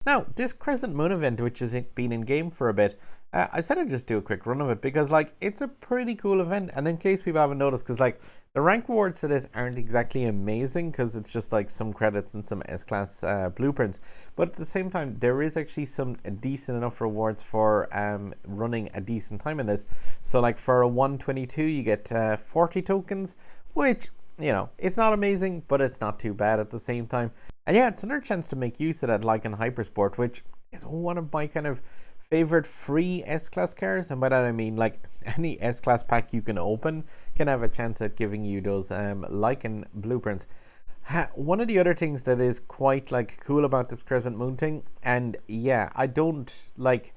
Now, this Crescent Moon event, which has been in game for a bit, I said I'd just do a quick run of it because, like, it's a pretty cool event. And in case people haven't noticed, because, like, the rank rewards to this aren't exactly amazing because it's just like some credits and some S-class blueprints. But at the same time, there is actually some decent enough rewards for running a decent time in this. So, like, for a 122, you get 40 tokens, which, you know, it's not amazing, but it's not too bad at the same time. And yeah, it's another chance to make use of that Lykan Hypersport, which is one of my kind of favorite free S-Class cars. And by that I mean, like, any S-Class pack you can open can have a chance at giving you those Lykan blueprints. One of the other things that is quite, like, cool about this Crescent Moon thing, and yeah, I don't, like,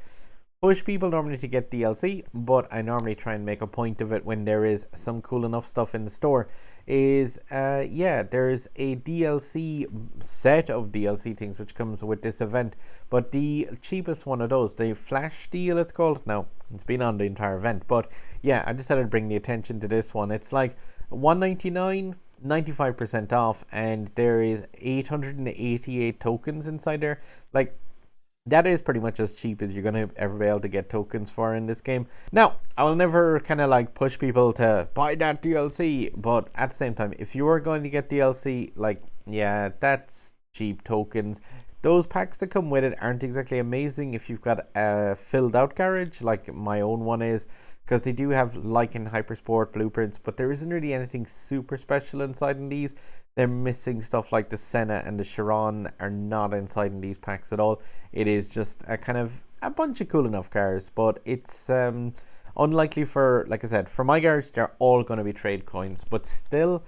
push people normally to get DLC, but I normally try and make a point of it when there is some cool enough stuff in the store. Is yeah, there's a DLC set of DLC things which comes with this event, but the cheapest one of those, the Flash deal, it's called. Now it's been on the entire event, but yeah, I just had to bring the attention to this one. It's like 199. 95% off, and there is 888 tokens inside there. Like, that is pretty much as cheap as you're going to ever be able to get tokens for in this game. Now, I will never kind of like push people to buy that DLC, but at the same time, if you are going to get DLC, like, yeah, that's cheap tokens. Those packs that come with it aren't exactly amazing if you've got a filled out garage, like my own one is, because they do have Lykan Hypersport blueprints, but there isn't really anything super special inside in these. They're missing stuff like the Senna and the Chiron are not inside in these packs at all. It is just a kind of a bunch of cool enough cars, but it's unlikely for, like I said, for my garage, they're all going to be trade coins, but still,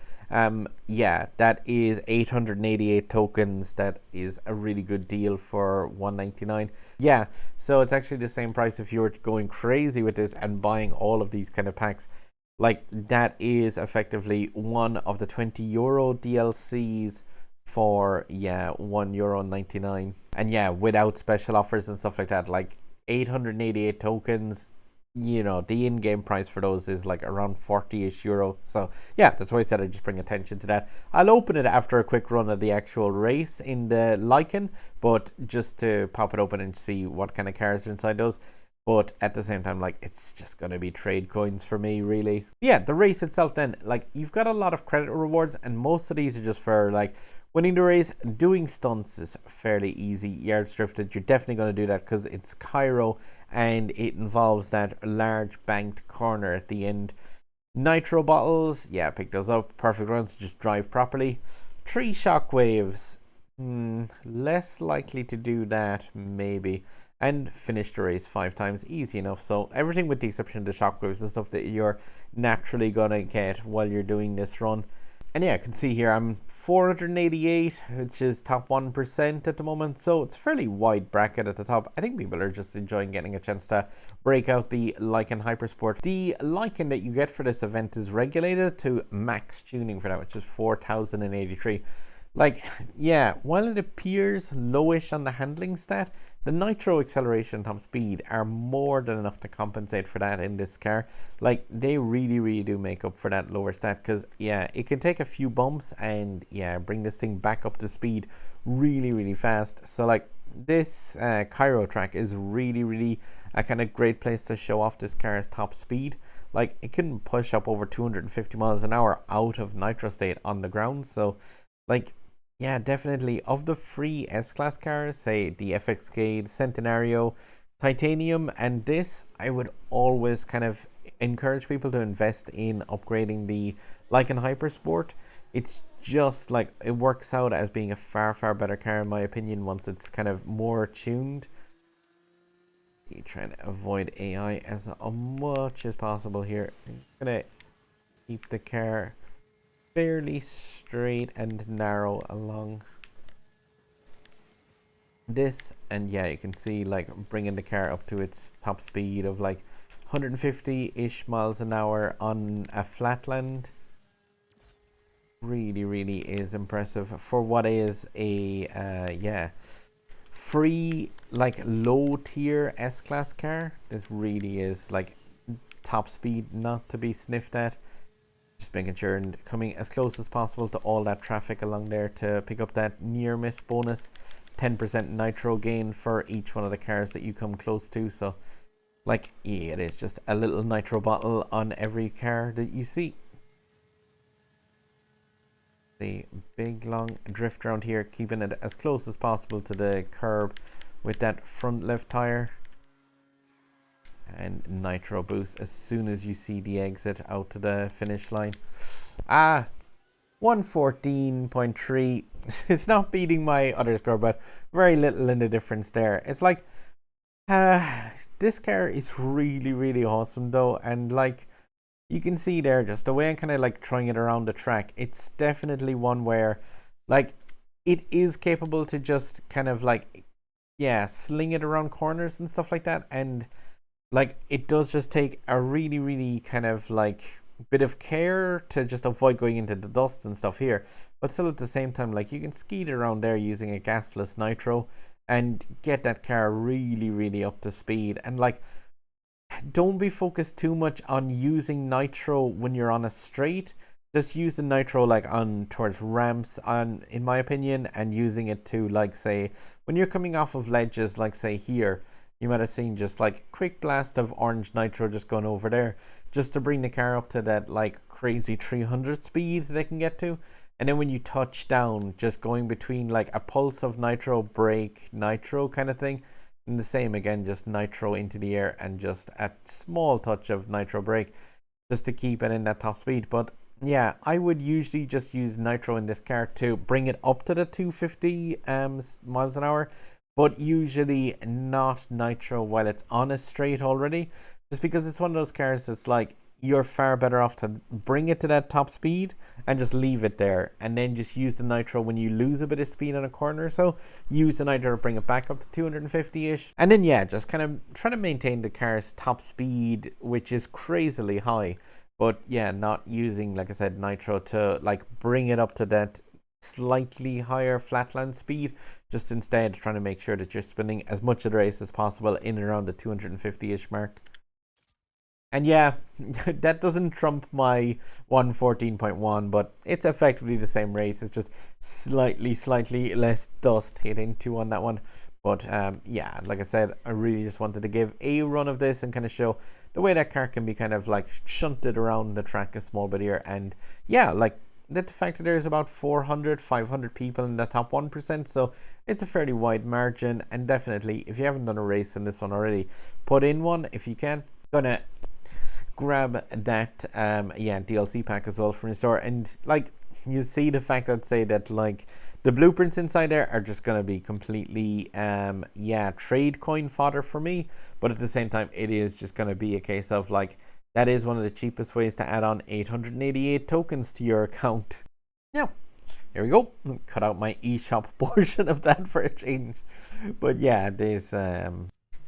yeah, that is 888 tokens. That is a really good deal for 199. Yeah, so it's actually the same price if you were going crazy with this and buying all of these kind of packs. Like, that is effectively one of the €20 DLCs for, yeah, €1.99. And yeah, without special offers and stuff like that, like 888 tokens, you know, the in-game price for those is like around 40-ish euro. So yeah, that's why I said I'd just bring attention to that. I'll open it after a quick run of the actual race in the Lykan, but just to pop it open and see what kind of cars are inside those. But at the same time, like, it's just going to be trade coins for me, really. Yeah, the race itself then, like, you've got a lot of credit rewards, and most of these are just for, like, winning the race. Doing stunts is fairly easy. Yards drifted, you're definitely going to do that because it's Cairo and it involves that large banked corner at the end. Nitro bottles, yeah, pick those up. Perfect runs, just drive properly. 3 shockwaves, less likely to do that, maybe. And finish the race 5 times, easy enough. So everything with the exception of the shockwaves and stuff that you're naturally gonna get while you're doing this run. And yeah, I can see here I'm 488, which is top 1% at the moment. So it's a fairly wide bracket at the top. I think people are just enjoying getting a chance to break out the Lykan Hypersport. The Lykan that you get for this event is regulated to max tuning for that, which is 4083. Like, yeah, while it appears lowish on the handling stat, the nitro acceleration and top speed are more than enough to compensate for that in this car. Like, they really do make up for that lower stat, because yeah, it can take a few bumps and yeah, bring this thing back up to speed really fast. So like, this Cairo track is really a kind of great place to show off this car's top speed. Like, it can push up over 250 miles an hour out of nitro state on the ground. So like, yeah, definitely. Of the free S-Class cars, say the FXK, Centenario, Titanium, and this, I would always kind of encourage people to invest in upgrading the Lykan Hypersport. It's just like, it works out as being a far better car in my opinion once it's kind of more tuned. You're trying to avoid AI as much as possible here. I'm gonna keep the car fairly straight and narrow along this, and yeah, you can see, like, bringing the car up to its top speed of like 150-ish miles an hour on a flatland really is impressive for what is a yeah, free, like, low tier S-Class car. This really is like top speed not to be sniffed at. Just making sure and coming as close as possible to all that traffic along there to pick up that near miss bonus. 10% nitro gain for each one of the cars that you come close to. So like, yeah, it is just a little nitro bottle on every car that you see. The big long drift around here, keeping it as close as possible to the curb with that front left tire. And nitro boost as soon as you see the exit out to the finish line. 114.3. It's not beating my other score, but very little in the difference there. It's like, this car is really, really awesome though, and like, you can see there just the way I'm kind of like throwing it around the track. It's definitely one where like it is capable to just kind of like, yeah, sling it around corners and stuff like that. And like, it does just take a really, really kind of like bit of care to just avoid going into the dust and stuff here. But still at the same time, like, you can skeet around there using a gasless nitro and get that car really, really up to speed. And like, don't be focused too much on using nitro when you're on a straight. Just use the nitro like on towards ramps, on, in my opinion, and using it to like, say, when you're coming off of ledges, like say here, you might have seen just like quick blast of orange nitro just going over there, just to bring the car up to that like crazy 300 speed they can get to. And then when you touch down, just going between like a pulse of nitro, brake, nitro kind of thing. And the same again, just nitro into the air and just a small touch of nitro brake just to keep it in that top speed. But yeah, I would usually just use nitro in this car to bring it up to the 250 miles an hour, but usually not nitro while it's on a straight already, just because it's one of those cars that's like, you're far better off to bring it to that top speed and just leave it there, and then just use the nitro when you lose a bit of speed on a corner. So use the nitro to bring it back up to 250-ish, and then yeah, just kind of try to maintain the car's top speed, which is crazily high. But yeah, not using, like I said, nitro to like bring it up to that slightly higher flatland speed, just instead trying to make sure that you're spinning as much of the race as possible in and around the 250-ish mark. And yeah, that doesn't trump my 114.1, but it's effectively the same race. It's just slightly less dust hit into on that one. But yeah, like I said, I really just wanted to give a run of this and kind of show the way that car can be kind of like shunted around the track a small bit here. And yeah, like the fact that there's about 400, 500 people in the top 1%. So it's a fairly wide margin. And definitely, if you haven't done a race in this one already, put in one if you can. Gonna grab that DLC pack as well from the store, and like, you see the fact I'd say that like the blueprints inside there are just gonna be completely trade coin fodder for me. But at the same time, it is just gonna be a case of like, that is one of the cheapest ways to add on 888 tokens to your account. Now here we go, cut out my eShop portion of that for a change. But yeah, there's there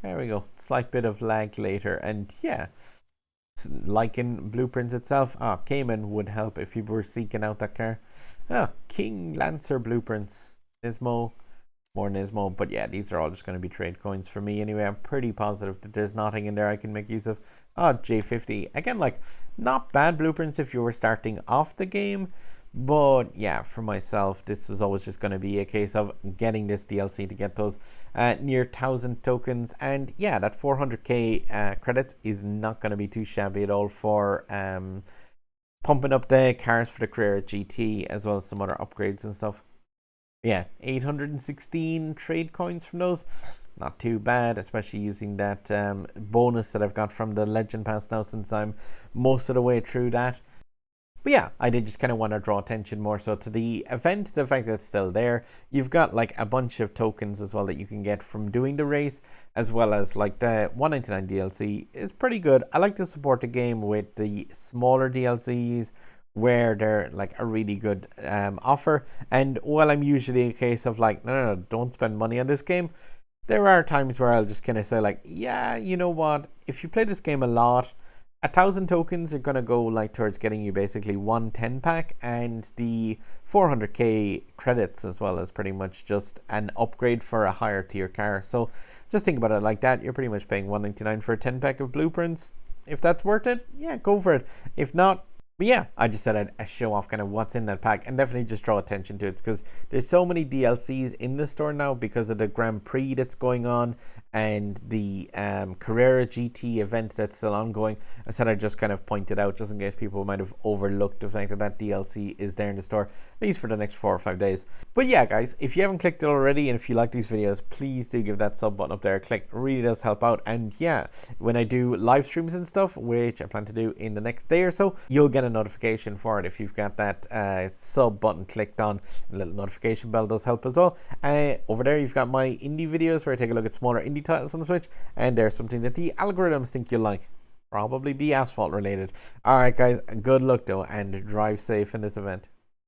we go, slight bit of lag later. And yeah, Lykan blueprints itself. Cayman would help if you were seeking out that car. King Lancer blueprints. Nismo, more Nismo. But yeah, these are all just going to be trade coins for me anyway. I'm pretty positive that there's nothing in there I can make use of. J50. Again, like, not bad blueprints if you were starting off the game. But yeah, for myself, this was always just going to be a case of getting this DLC to get those near 1,000 tokens. And yeah, that 400k credits is not going to be too shabby at all for pumping up the cars for the Carrera GT, as well as some other upgrades and stuff. Yeah, 816 trade coins from those. Not too bad, especially using that bonus that I've got from the Legend Pass now, since I'm most of the way through that. But yeah, I did just kind of want to draw attention more so to the event, the fact that it's still there. You've got like a bunch of tokens as well that you can get from doing the race, as well as like the 199 DLC is pretty good. I like to support the game with the smaller DLCs where they're like a really good offer. And while I'm usually a case of like, no, don't spend money on this game, there are times where I'll just kind of say like, yeah, you know what, if you play this game a lot, 1,000 tokens are going to go like towards getting you basically one 10 pack, and the 400k credits as well as pretty much just an upgrade for a higher tier car. So just think about it like that. You're pretty much paying $199 for a 10 pack of blueprints. If that's worth it, yeah, go for it. If not, But yeah, I just said I'd show off kind of what's in that pack and definitely just draw attention to it because there's so many DLCs in the store now because of the Grand Prix that's going on and the Carrera GT event that's still ongoing. I said I'd just kind of point it out just in case people might have overlooked the fact that that DLC is there in the store, at least for the next 4 or 5 days. But yeah, guys, if you haven't clicked it already and if you like these videos, please do give that sub button up there a click. It really does help out. And yeah, when I do live streams and stuff, which I plan to do in the next day or so, you'll get a notification for it if you've got that sub button clicked on. A little notification bell does help as well. Over there you've got my indie videos where I take a look at smaller indie titles on the Switch, and there's something that the algorithms think you'll like, probably be Asphalt related. Alright guys, good luck though, and drive safe in this event.